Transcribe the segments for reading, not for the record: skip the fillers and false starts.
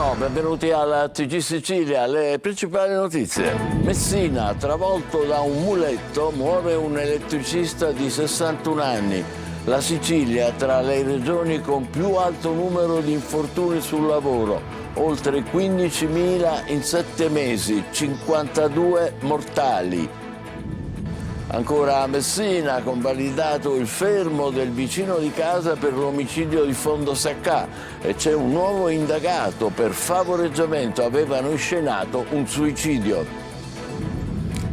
Buongiorno, benvenuti alla TG Sicilia. Le principali notizie. Messina, travolto da un muletto, muore un elettricista di 61 anni. La Sicilia tra le regioni con più alto numero di infortuni sul lavoro, oltre 15.000 in 7 mesi, 52 mortali. Ancora a Messina, convalidato il fermo del vicino di casa per l'omicidio di Fondo Saccà e c'è un nuovo indagato per favoreggiamento, avevano inscenato un suicidio.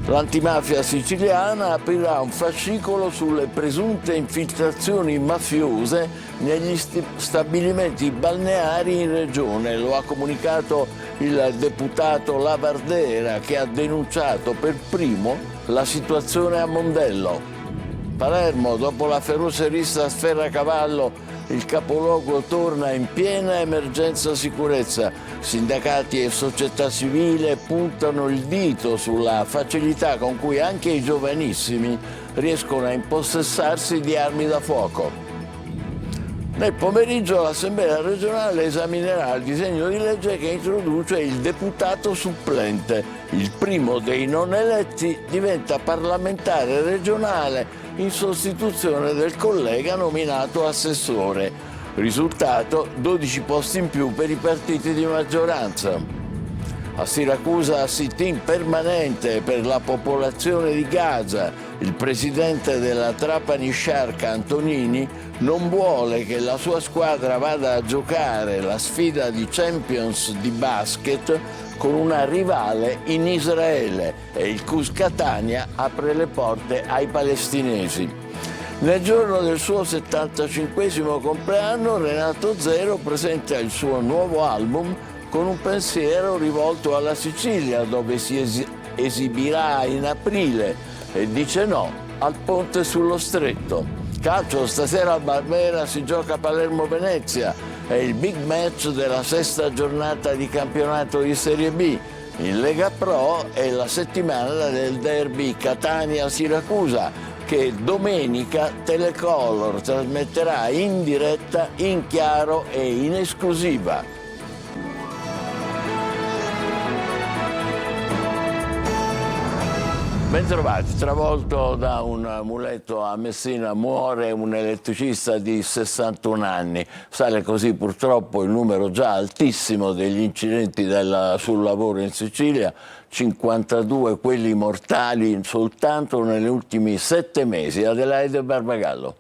L'antimafia siciliana aprirà un fascicolo sulle presunte infiltrazioni mafiose negli stabilimenti balneari in regione. Lo ha comunicato il deputato Lavardera, che ha denunciato per primo la situazione a Mondello. Palermo, dopo la feroce rissa a Sferracavallo, il capoluogo torna in piena emergenza sicurezza. Sindacati e società civile puntano il dito sulla facilità con cui anche i giovanissimi riescono a impossessarsi di armi da fuoco. Nel pomeriggio l'Assemblea regionale esaminerà il disegno di legge che introduce il deputato supplente. Il primo dei non eletti diventa parlamentare regionale in sostituzione del collega nominato assessore. Risultato: 12 posti in più per i partiti di maggioranza. A Siracusa sit-in permanente per la popolazione di Gaza. Il presidente della Trapani Shark, Antonini, non vuole che la sua squadra vada a giocare la sfida di Champions di basket con una rivale in Israele e il Cus Catania apre le porte ai palestinesi. Nel giorno del suo 75esimo compleanno, Renato Zero presenta il suo nuovo album con un pensiero rivolto alla Sicilia, dove si esibirà in aprile, e dice no al ponte sullo Stretto. Calcio, stasera al Barbera si gioca Palermo-Venezia, è il big match della sesta giornata di campionato di Serie B. In Lega Pro è la settimana del derby Catania-Siracusa, che domenica Telecolor trasmetterà in diretta, in chiaro e in esclusiva. Bentrovati. Travolto da un muletto a Messina muore un elettricista di 61 anni. Sale così purtroppo il numero già altissimo degli incidenti sul lavoro in Sicilia, 52 quelli mortali soltanto negli ultimi 7 mesi. Adelaide Barbagallo.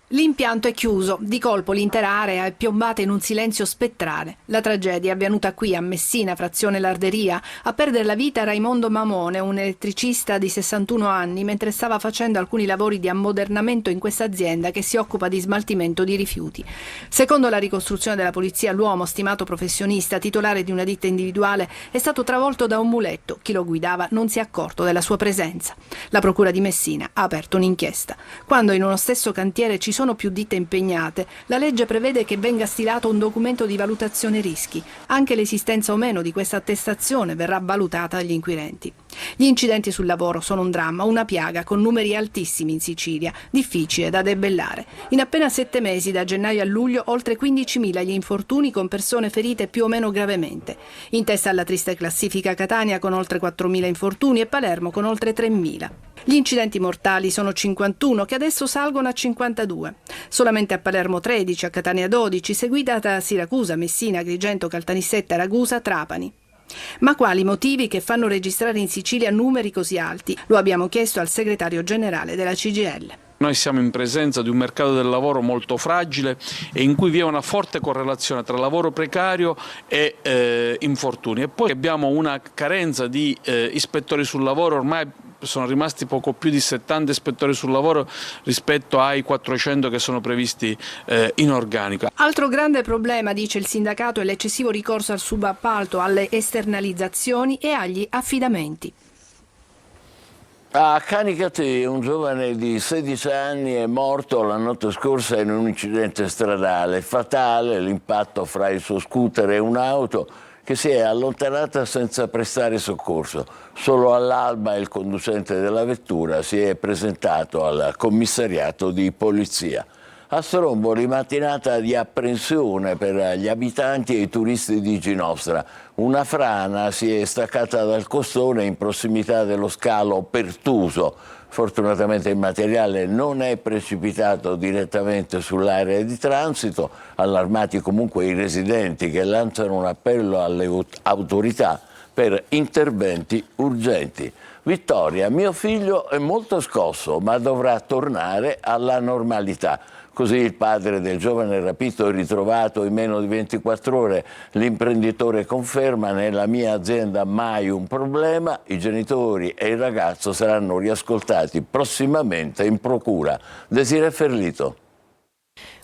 L'impianto è chiuso, di colpo l'intera area è piombata in un silenzio spettrale. La tragedia è avvenuta qui a Messina, frazione Larderia. A perdere la vita Raimondo Mamone, un elettricista di 61 anni, mentre stava facendo alcuni lavori di ammodernamento in questa azienda che si occupa di smaltimento di rifiuti. Secondo la ricostruzione della polizia, l'uomo, stimato professionista, titolare di una ditta individuale, è stato travolto da un muletto. Chi lo guidava non si è accorto della sua presenza. La procura di Messina ha aperto un'inchiesta. Quando in uno stesso cantiere ci sono più ditte impegnate, la legge prevede che venga stilato un documento di valutazione rischi. Anche l'esistenza o meno di questa attestazione verrà valutata dagli inquirenti. Gli incidenti sul lavoro sono un dramma, una piaga con numeri altissimi in Sicilia, difficile da debellare. In appena 7 mesi, da gennaio a luglio, oltre 15.000 gli infortuni con persone ferite più o meno gravemente. In testa alla triste classifica Catania con oltre 4.000 infortuni e Palermo con oltre 3.000. Gli incidenti mortali sono 51, che adesso salgono a 52. Solamente a Palermo 13, a Catania 12, seguita da Siracusa, Messina, Agrigento, Caltanissetta, Ragusa, Trapani. Ma quali motivi che fanno registrare in Sicilia numeri così alti? Lo abbiamo chiesto al segretario generale della CGIL. Noi siamo in presenza di un mercato del lavoro molto fragile e in cui vi è una forte correlazione tra lavoro precario e infortuni. E poi abbiamo una carenza di ispettori sul lavoro. Ormai sono rimasti poco più di 70 ispettori sul lavoro rispetto ai 400 che sono previsti in organico. Altro grande problema, dice il sindacato, è l'eccessivo ricorso al subappalto, alle esternalizzazioni e agli affidamenti. A Canicattì un giovane di 16 anni è morto la notte scorsa in un incidente stradale. Fatale l'impatto fra il suo scooter e un'auto che si è allontanata senza prestare soccorso. Solo all'alba il conducente della vettura si è presentato al commissariato di polizia. A Stromboli, mattinata di apprensione per gli abitanti e i turisti di Ginostra. Una frana si è staccata dal costone in prossimità dello scalo Pertuso. Fortunatamente il materiale non è precipitato direttamente sull'area di transito, allarmati comunque i residenti che lanciano un appello alle autorità per interventi urgenti. Vittoria, mio figlio è molto scosso, ma dovrà tornare alla normalità. Così il padre del giovane rapito e ritrovato in meno di 24 ore. L'imprenditore conferma: nella mia azienda mai un problema. I genitori e il ragazzo saranno riascoltati prossimamente in procura. Desiree Ferlito.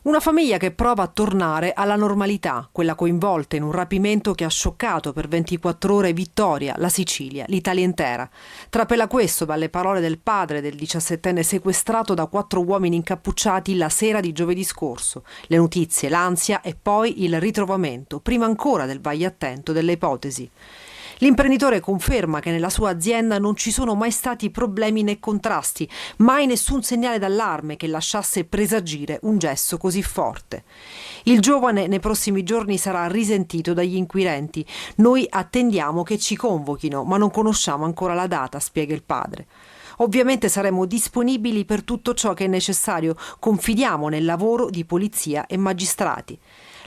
Una famiglia che prova a tornare alla normalità, quella coinvolta in un rapimento che ha scioccato per 24 ore Vittoria, la Sicilia, l'Italia intera. Trapela questo dalle parole del padre del 17enne sequestrato da 4 uomini incappucciati la sera di giovedì scorso. Le notizie, l'ansia e poi il ritrovamento, prima ancora del vai attento delle ipotesi. L'imprenditore conferma che nella sua azienda non ci sono mai stati problemi né contrasti, mai nessun segnale d'allarme che lasciasse presagire un gesto così forte. Il giovane nei prossimi giorni sarà risentito dagli inquirenti. Noi attendiamo che ci convochino, ma non conosciamo ancora la data, spiega il padre. Ovviamente saremo disponibili per tutto ciò che è necessario, confidiamo nel lavoro di polizia e magistrati.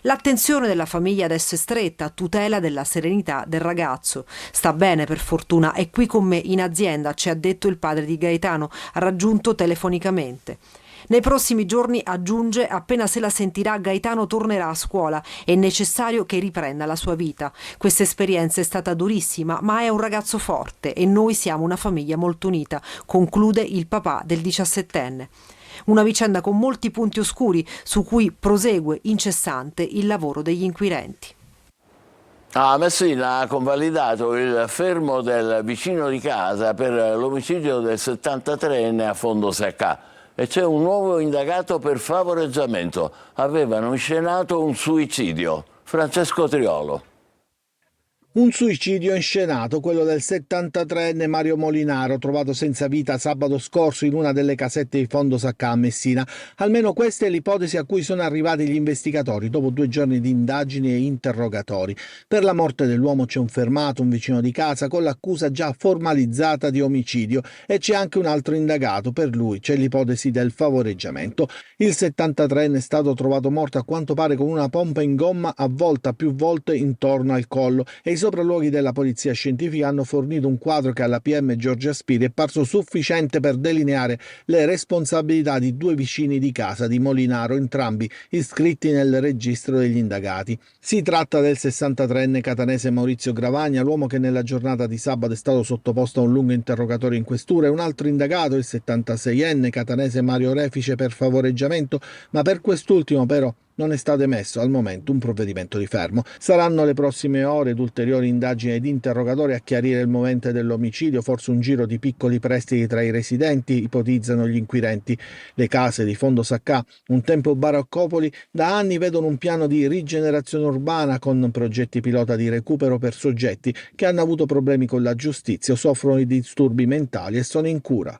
L'attenzione della famiglia adesso è stretta a tutela della serenità del ragazzo. Sta bene, per fortuna, è qui con me in azienda, ci ha detto il padre di Gaetano, raggiunto telefonicamente. Nei prossimi giorni, aggiunge, appena se la sentirà, Gaetano tornerà a scuola. È necessario che riprenda la sua vita. Questa esperienza è stata durissima, ma è un ragazzo forte e noi siamo una famiglia molto unita, conclude il papà del 17enne. Una vicenda con molti punti oscuri su cui prosegue incessante il lavoro degli inquirenti. Messina ha convalidato il fermo del vicino di casa per l'omicidio del 73enne a Fondo Saccà e c'è un nuovo indagato per favoreggiamento. Avevano inscenato un suicidio. Francesco Triolo. Un suicidio inscenato, quello del 73enne Mario Molinaro, trovato senza vita sabato scorso in una delle casette di Fondo Saccà a Messina. Almeno questa è l'ipotesi a cui sono arrivati gli investigatori dopo 2 giorni di indagini e interrogatori. Per la morte dell'uomo c'è un fermato, un vicino di casa, con l'accusa già formalizzata di omicidio e c'è anche un altro indagato. Per lui c'è l'ipotesi del favoreggiamento. Il 73enne è stato trovato morto a quanto pare con una pompa in gomma avvolta più volte intorno al collo e i sopralluoghi della polizia scientifica hanno fornito un quadro che alla PM Giorgia Spiri è parso sufficiente per delineare le responsabilità di 2 vicini di casa di Molinaro, entrambi iscritti nel registro degli indagati. Si tratta del 63enne catanese Maurizio Gravagna, l'uomo che nella giornata di sabato è stato sottoposto a un lungo interrogatorio in questura, e un altro indagato, il 76enne catanese Mario Refice, per favoreggiamento, ma per quest'ultimo però non è stato emesso al momento un provvedimento di fermo. Saranno le prossime ore ed ulteriori indagini ed interrogatori a chiarire il movente dell'omicidio, forse un giro di piccoli prestiti tra i residenti, ipotizzano gli inquirenti. Le case di Fondo Saccà, un tempo baraccopoli, da anni vedono un piano di rigenerazione urbana con progetti pilota di recupero per soggetti che hanno avuto problemi con la giustizia o soffrono di disturbi mentali e sono in cura.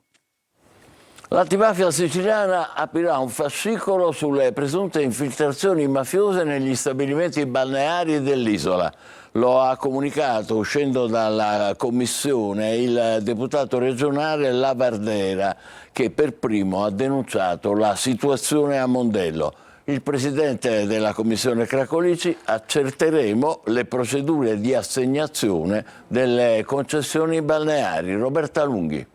L'antimafia siciliana aprirà un fascicolo sulle presunte infiltrazioni mafiose negli stabilimenti balneari dell'isola. Lo ha comunicato, uscendo dalla commissione, il deputato regionale Lavardera, che per primo ha denunciato la situazione a Mondello. Il presidente della commissione Cracolici: accerteremo le procedure di assegnazione delle concessioni balneari. Roberta Lunghi.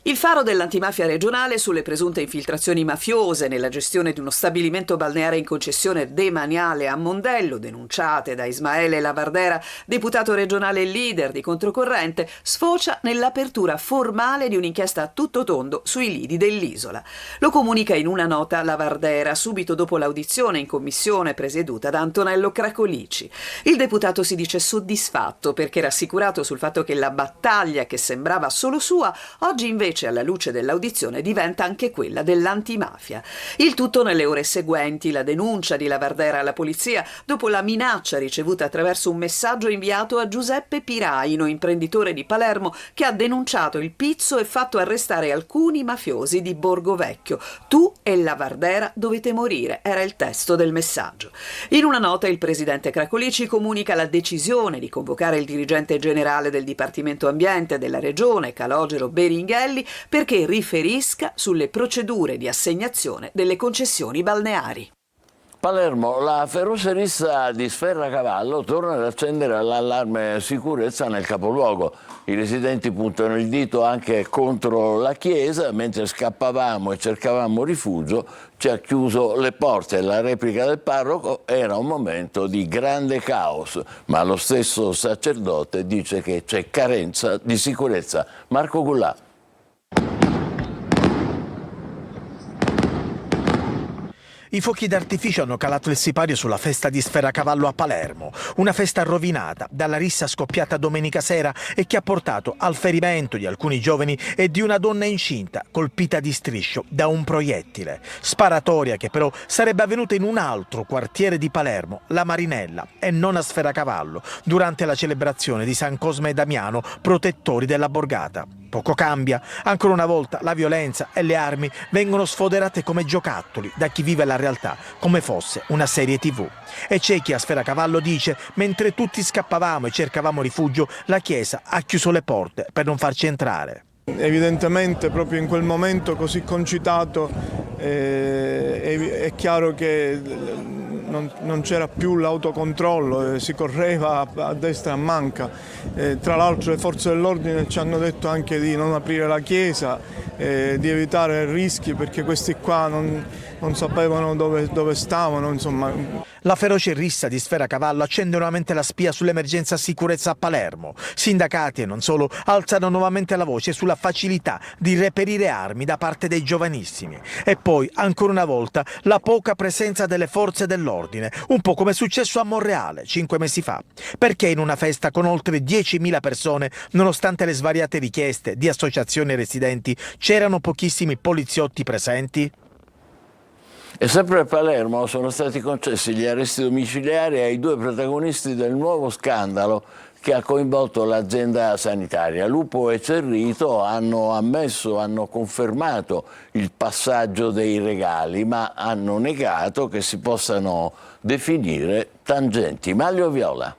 Il faro dell'antimafia regionale sulle presunte infiltrazioni mafiose nella gestione di uno stabilimento balneare in concessione demaniale a Mondello, denunciate da Ismaele Lavardera, deputato regionale e leader di Controcorrente, sfocia nell'apertura formale di un'inchiesta a tutto tondo sui lidi dell'isola. Lo comunica in una nota Lavardera, subito dopo l'audizione in commissione presieduta da Antonello Cracolici. Il deputato si dice soddisfatto perché rassicurato sul fatto che la battaglia, che sembrava solo sua, oggi invece invece, alla luce dell'audizione, diventa anche quella dell'antimafia. Il tutto nelle ore seguenti, la denuncia di Lavardera alla polizia dopo la minaccia ricevuta attraverso un messaggio inviato a Giuseppe Piraino, imprenditore di Palermo, che ha denunciato il pizzo e fatto arrestare alcuni mafiosi di Borgo Vecchio. Tu e Lavardera dovete morire, era il testo del messaggio. In una nota il presidente Cracolici comunica la decisione di convocare il dirigente generale del Dipartimento Ambiente della Regione, Calogero Beringhelli, perché riferisca sulle procedure di assegnazione delle concessioni balneari. Palermo, la feroce rissa di Sferracavallo torna ad accendere l'allarme sicurezza nel capoluogo. I residenti puntano il dito anche contro la chiesa, mentre scappavamo e cercavamo rifugio, ci ha chiuso le porte. La replica del parroco era un momento di grande caos, ma lo stesso sacerdote dice che c'è carenza di sicurezza. Marco Gullà. I fuochi d'artificio hanno calato il sipario sulla festa di Sferracavallo a Palermo, una festa rovinata dalla rissa scoppiata domenica sera e che ha portato al ferimento di alcuni giovani e di una donna incinta colpita di striscio da un proiettile. Sparatoria che però sarebbe avvenuta in un altro quartiere di Palermo, la Marinella, e non a Sferracavallo, durante la celebrazione di San Cosme e Damiano, protettori della borgata. Poco cambia, ancora una volta la violenza e le armi vengono sfoderate come giocattoli da chi vive la realtà come fosse una serie TV. E c'è chi a Sferracavallo dice: mentre tutti scappavamo e cercavamo rifugio, la Chiesa ha chiuso le porte per non farci entrare. Evidentemente proprio in quel momento così concitato è chiaro che non c'era più l'autocontrollo, si correva a destra e a manca. Tra l'altro le forze dell'ordine ci hanno detto anche di non aprire la chiesa, di evitare rischi perché questi qua non sapevano dove stavano, insomma. La feroce rissa di Sferracavallo accende nuovamente la spia sull'emergenza sicurezza a Palermo. Sindacati e non solo alzano nuovamente la voce sulla facilità di reperire armi da parte dei giovanissimi. E poi, ancora una volta, la poca presenza delle forze dell'ordine, un po' come è successo a Monreale 5 mesi fa. Perché in una festa con oltre 10.000 persone, nonostante le svariate richieste di associazioni e residenti, c'erano pochissimi poliziotti presenti? E sempre a Palermo sono stati concessi gli arresti domiciliari ai due protagonisti del nuovo scandalo che ha coinvolto l'azienda sanitaria. Lupo e Cerrito hanno confermato il passaggio dei regali, ma hanno negato che si possano definire tangenti. Maglio Viola.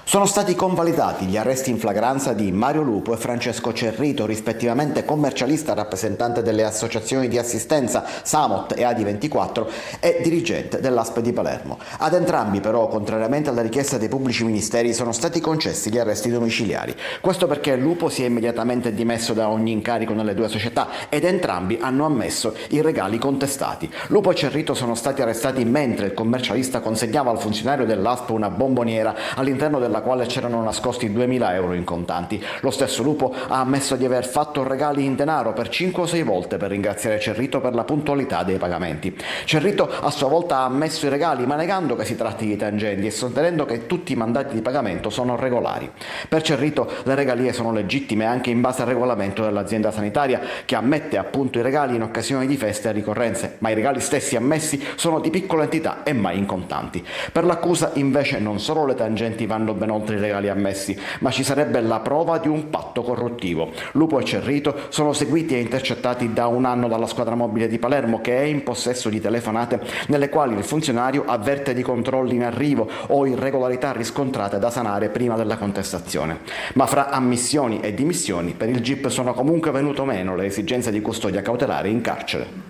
Sono stati convalidati gli arresti in flagranza di Mario Lupo e Francesco Cerrito, rispettivamente commercialista rappresentante delle associazioni di assistenza Samot e Adi24 e dirigente dell'ASP di Palermo. Ad entrambi però, contrariamente alla richiesta dei pubblici ministeri, sono stati concessi gli arresti domiciliari. Questo perché Lupo si è immediatamente dimesso da ogni incarico nelle due società ed entrambi hanno ammesso i regali contestati. Lupo e Cerrito sono stati arrestati mentre il commercialista consegnava al funzionario dell'ASP una bomboniera all'interno della quale c'erano nascosti 2.000 euro in contanti. Lo stesso Lupo ha ammesso di aver fatto regali in denaro per 5 o 6 volte per ringraziare Cerrito per la puntualità dei pagamenti. Cerrito a sua volta ha ammesso i regali, ma negando che si tratti di tangenti e sostenendo che tutti i mandati di pagamento sono regolari. Per Cerrito le regalie sono legittime anche in base al regolamento dell'azienda sanitaria, che ammette appunto i regali in occasione di feste e ricorrenze, ma i regali stessi ammessi sono di piccola entità e mai in contanti. Per l'accusa invece non solo le tangenti vanno ben oltre i regali ammessi, ma ci sarebbe la prova di un patto corruttivo. Lupo e Cerrito sono seguiti e intercettati da un anno dalla squadra mobile di Palermo, che è in possesso di telefonate nelle quali il funzionario avverte di controlli in arrivo o irregolarità riscontrate da sanare prima della contestazione. Ma fra ammissioni e dimissioni per il GIP sono comunque venuto meno le esigenze di custodia cautelare in carcere.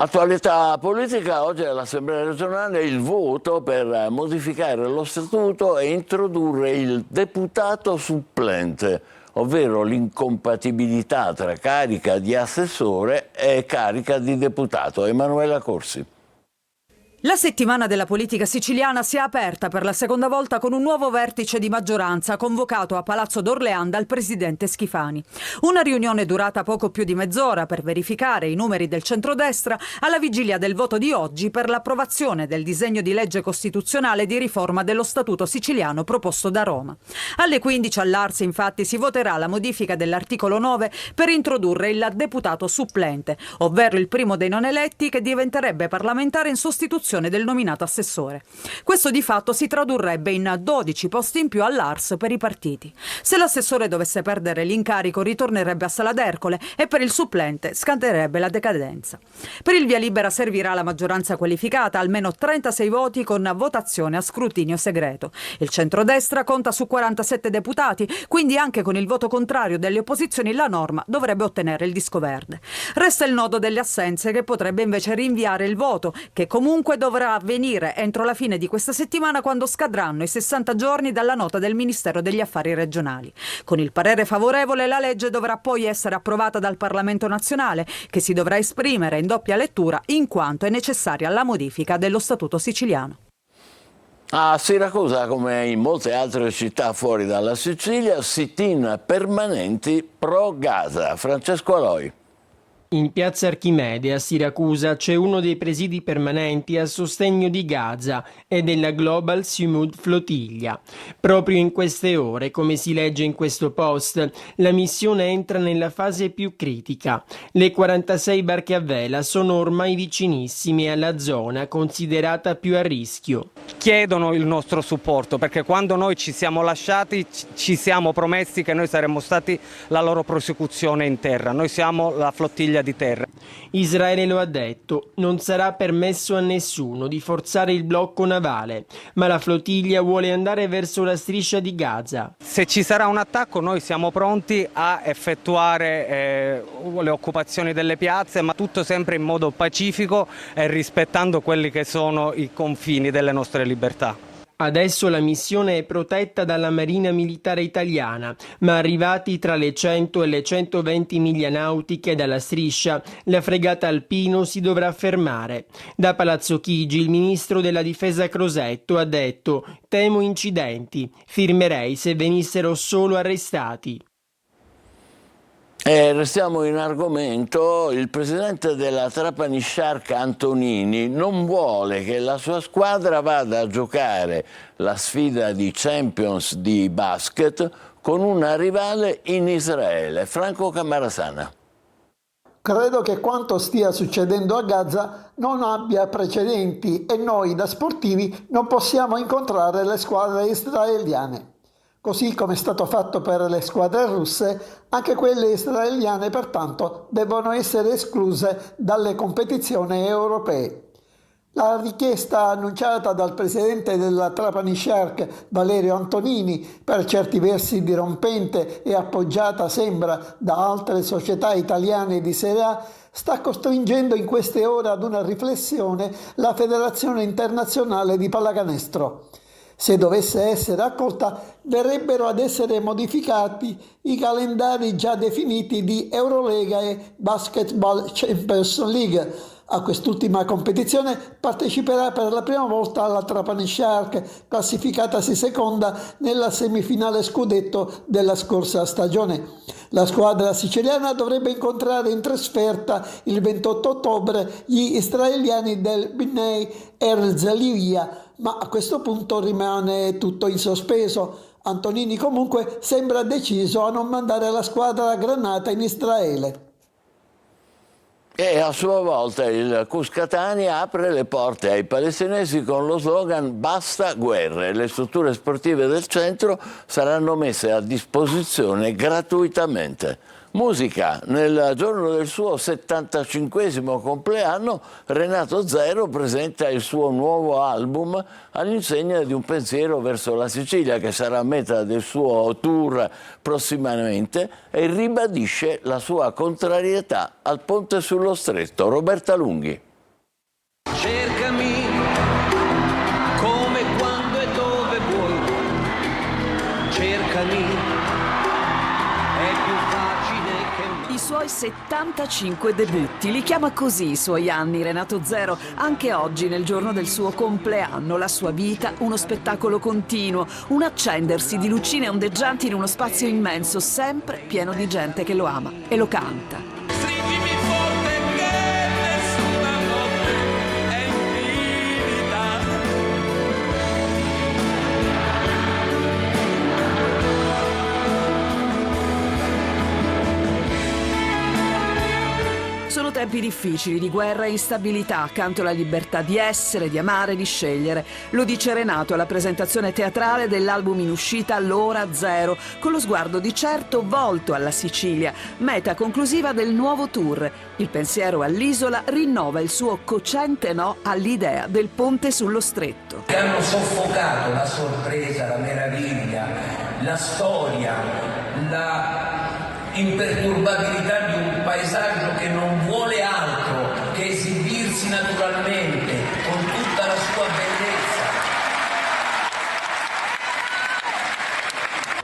Attualità politica, oggi all'Assemblea regionale il voto per modificare lo statuto e introdurre il deputato supplente, ovvero l'incompatibilità tra carica di assessore e carica di deputato. Emanuela Corsi. La settimana della politica siciliana si è aperta per la seconda volta con un nuovo vertice di maggioranza convocato a Palazzo d'Orléans dal presidente Schifani. Una riunione durata poco più di mezz'ora per verificare i numeri del centrodestra alla vigilia del voto di oggi per l'approvazione del disegno di legge costituzionale di riforma dello Statuto siciliano proposto da Roma. Alle 15 all'Ars infatti si voterà la modifica dell'articolo 9 per introdurre il deputato supplente, ovvero il primo dei non eletti che diventerebbe parlamentare in sostituzione del nominato assessore. Questo di fatto si tradurrebbe in 12 posti in più all'Ars per i partiti. Se l'assessore dovesse perdere l'incarico ritornerebbe a Sala d'Ercole e per il supplente scatterebbe la decadenza. Per il via libera servirà la maggioranza qualificata, almeno 36 voti con votazione a scrutinio segreto. Il centrodestra conta su 47 deputati, quindi anche con il voto contrario delle opposizioni la norma dovrebbe ottenere il disco verde. Resta il nodo delle assenze che potrebbe invece rinviare il voto, che comunque dovrà avvenire entro la fine di questa settimana quando scadranno i 60 giorni dalla nota del Ministero degli Affari Regionali. Con il parere favorevole la legge dovrà poi essere approvata dal Parlamento nazionale, che si dovrà esprimere in doppia lettura in quanto è necessaria la modifica dello Statuto siciliano. A Siracusa, come in molte altre città fuori dalla Sicilia, sit-in permanenti pro Gaza. Francesco Aloi. In piazza Archimede a Siracusa c'è uno dei presidi permanenti a sostegno di Gaza e della Global Sumud Flottiglia. Proprio in queste ore, come si legge in questo post, la missione entra nella fase più critica. Le 46 barche a vela sono ormai vicinissime alla zona considerata più a rischio. Chiedono il nostro supporto perché quando noi ci siamo lasciati ci siamo promessi che noi saremmo stati la loro prosecuzione in terra. Noi siamo la flottiglia di terra. Israele lo ha detto, non sarà permesso a nessuno di forzare il blocco navale, ma la flottiglia vuole andare verso la striscia di Gaza. Se ci sarà un attacco noi siamo pronti a effettuare le occupazioni delle piazze, ma tutto sempre in modo pacifico e rispettando quelli che sono i confini delle nostre libertà. Adesso la missione è protetta dalla Marina Militare Italiana, ma arrivati tra le 100 e le 120 miglia nautiche dalla striscia, la fregata Alpino si dovrà fermare. Da Palazzo Chigi il ministro della Difesa Crosetto ha detto «Temo incidenti, firmerei se venissero solo arrestati». E restiamo in argomento. Il presidente della Trapani Shark Antonini non vuole che la sua squadra vada a giocare la sfida di Champions di basket con una rivale in Israele. Franco Camarasana. Credo che quanto stia succedendo a Gaza non abbia precedenti e noi da sportivi non possiamo incontrare le squadre israeliane. Così come è stato fatto per le squadre russe, anche quelle israeliane pertanto devono essere escluse dalle competizioni europee. La richiesta annunciata dal presidente della Trapani Shark, Valerio Antonini, per certi versi dirompente e appoggiata sembra da altre società italiane di Serie A, sta costringendo in queste ore ad una riflessione la Federazione Internazionale di Pallacanestro. Se dovesse essere accolta, verrebbero ad essere modificati i calendari già definiti di Eurolega e Basketball Champions League. A quest'ultima competizione parteciperà per la prima volta la Trapani Shark, classificatasi seconda nella semifinale scudetto della scorsa stagione. La squadra siciliana dovrebbe incontrare in trasferta il 28 ottobre gli israeliani del Bnei Herzliya, ma a questo punto rimane tutto in sospeso. Antonini comunque sembra deciso a non mandare la squadra granata in Israele. E a sua volta il Cus Catania apre le porte ai palestinesi con lo slogan «Basta guerre». Le strutture sportive del centro saranno messe a disposizione gratuitamente. Musica. Nel giorno del suo 75esimo compleanno, Renato Zero presenta il suo nuovo album all'insegna di un pensiero verso la Sicilia, che sarà meta del suo tour prossimamente, e ribadisce la sua contrarietà al ponte sullo Stretto. Roberta Lunghi. Cercami come, quando e dove vuoi, cercami. suoi 75 debutti. Li chiama così i suoi anni Renato Zero, anche oggi nel giorno del suo compleanno. La sua vita, uno spettacolo continuo, un accendersi di lucine ondeggianti in uno spazio immenso, sempre pieno di gente che lo ama e lo canta. Sono tempi difficili, di guerra e instabilità, accanto alla libertà di essere, di amare, di scegliere. Lo dice Renato alla presentazione teatrale dell'album in uscita L'Ora Zero, con lo sguardo di certo volto alla Sicilia, meta conclusiva del nuovo tour. Il pensiero all'isola rinnova il suo cocente no all'idea del ponte sullo stretto. Che hanno soffocato la sorpresa, la meraviglia, la storia, la imperturbabilità di un paesaggio che non vuole altro che esibirsi naturalmente con tutta la sua bellezza.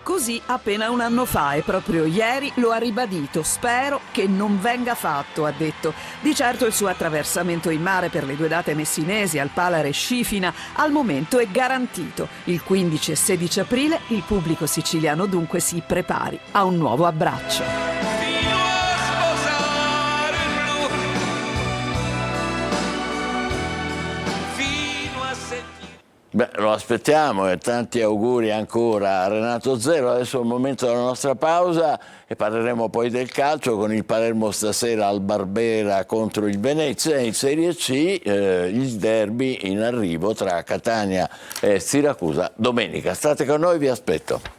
Così appena un anno fa e proprio ieri lo ha ribadito. Spero che non venga fatto, ha detto. Di certo il suo attraversamento in mare per le 2 date messinesi al Palare Scifina al momento è garantito. Il 15 e 16 aprile il pubblico siciliano dunque si prepari a un nuovo abbraccio. Beh, lo aspettiamo e tanti auguri ancora a Renato Zero. Adesso è il momento della nostra pausa e parleremo poi del calcio con il Palermo stasera al Barbera contro il Venezia. In Serie C il derby in arrivo tra Catania e Siracusa domenica. State con noi, vi aspetto.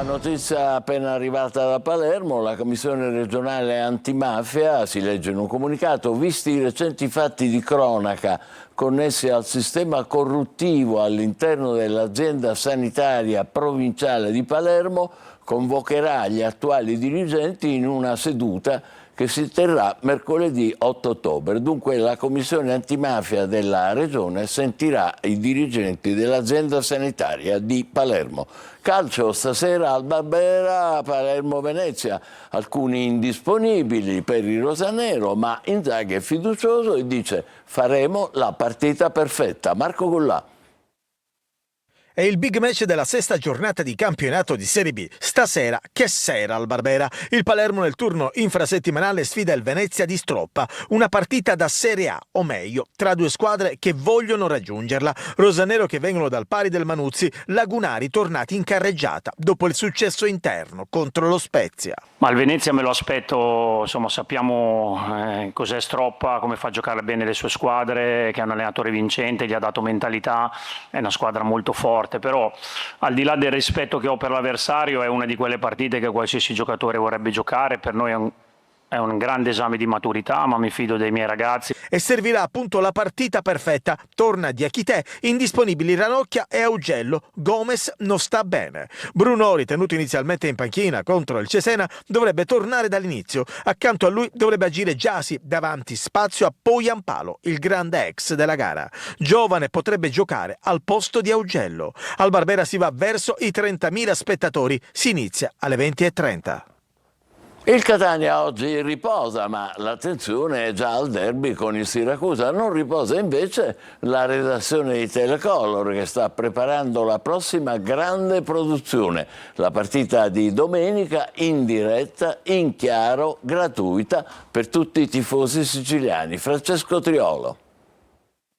Notizia appena arrivata da Palermo, la Commissione regionale antimafia, si legge in un comunicato, visti i recenti fatti di cronaca connessi al sistema corruttivo all'interno dell'azienda sanitaria provinciale di Palermo, convocherà gli attuali dirigenti in una seduta che si terrà mercoledì 8 ottobre. Dunque la Commissione antimafia della Regione sentirà i dirigenti dell'azienda sanitaria di Palermo. Calcio stasera al Barbera, Palermo-Venezia, alcuni indisponibili per il rosanero, ma Inzaghi è fiducioso e dice faremo la partita perfetta. Marco Gollà. È il big match della 6ª giornata di campionato di Serie B. Stasera, che sera al Barbera. Il Palermo nel turno infrasettimanale sfida il Venezia di Stroppa. Una partita da Serie A, o meglio, tra 2 squadre che vogliono raggiungerla. Rosanero che vengono dal pari del Manuzzi, lagunari tornati in carreggiata dopo il successo interno contro lo Spezia. Ma il Venezia me lo aspetto, insomma sappiamo cos'è Stroppa, come fa a giocare bene le sue squadre, che è un allenatore vincente, gli ha dato mentalità, è una squadra molto forte. Però al di là del rispetto che ho per l'avversario è una di quelle partite che qualsiasi giocatore vorrebbe giocare. Per noi è un grande esame di maturità, ma mi fido dei miei ragazzi. E servirà appunto la partita perfetta. Torna Diachité, indisponibili Ranocchia e Augello. Gomez non sta bene. Brunori, tenuto inizialmente in panchina contro il Cesena, dovrebbe tornare dall'inizio. Accanto a lui dovrebbe agire Giasi, davanti spazio a Poyampalo, il grande ex della gara. Giovane potrebbe giocare al posto di Augello. Al Barbera si va verso i 30.000 spettatori. Si inizia alle 20:30. Il Catania oggi riposa, ma l'attenzione è già al derby con il Siracusa. Non riposa invece la redazione di Telecolor, che sta preparando la prossima grande produzione. La partita di domenica in diretta, in chiaro, gratuita per tutti i tifosi siciliani. Francesco Triolo.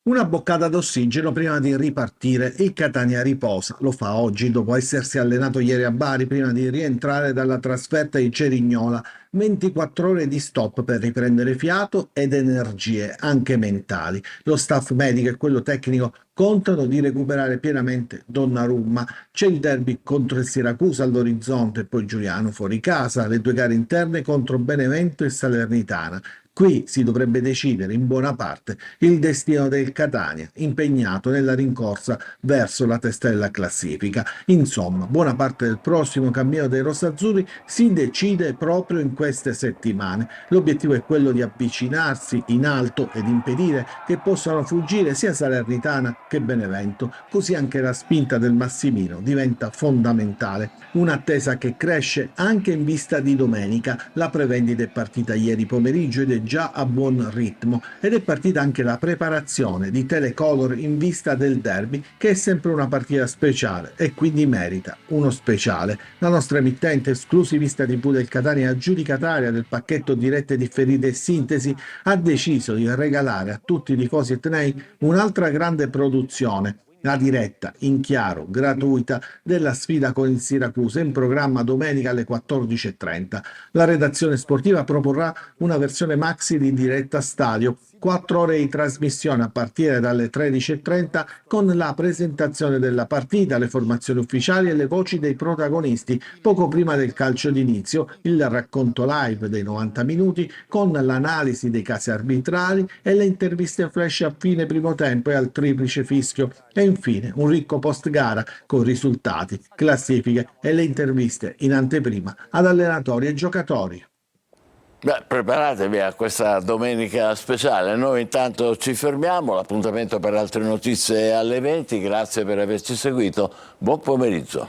Una boccata d'ossigeno prima di ripartire. Il Catania riposa, lo fa oggi dopo essersi allenato ieri a Bari prima di rientrare dalla trasferta di Cerignola. 24 ore di stop per riprendere fiato ed energie, anche mentali. Lo staff medico e quello tecnico contano di recuperare pienamente Donnarumma. C'è il derby contro il Siracusa all'orizzonte e poi Giuliano fuori casa, le 2 gare interne contro Benevento e Salernitana. Qui si dovrebbe decidere in buona parte il destino del Catania, impegnato nella rincorsa verso la testa della classifica. Insomma, buona parte del prossimo cammino dei rosazzurri si decide proprio in queste settimane. L'obiettivo è quello di avvicinarsi in alto ed impedire che possano fuggire sia Salernitana che Benevento. Così anche la spinta del Massimino diventa fondamentale. Un'attesa che cresce anche in vista di domenica. La prevendita è partita ieri pomeriggio ed è già a buon ritmo, ed è partita anche la preparazione di Telecolor in vista del derby, che è sempre una partita speciale e quindi merita uno speciale. La nostra emittente esclusivista TV del Catania, aggiudicataria del pacchetto dirette differite e sintesi, ha deciso di regalare a tutti i tifosi etnei un'altra grande produzione, la diretta in chiaro gratuita della sfida con il Siracusa, in programma domenica alle 14:30. La redazione sportiva proporrà una versione maxi di diretta stadio, 4 ore di trasmissione a partire dalle 13:30 con la presentazione della partita, le formazioni ufficiali e le voci dei protagonisti. Poco prima del calcio d'inizio, il racconto live dei 90 minuti con l'analisi dei casi arbitrali e le interviste flash a fine primo tempo e al triplice fischio. E infine un ricco post gara con risultati, classifiche e le interviste in anteprima ad allenatori e giocatori. Beh, preparatevi a questa domenica speciale. Noi intanto ci fermiamo, l'appuntamento per altre notizie alle 20. Grazie per averci seguito, buon pomeriggio.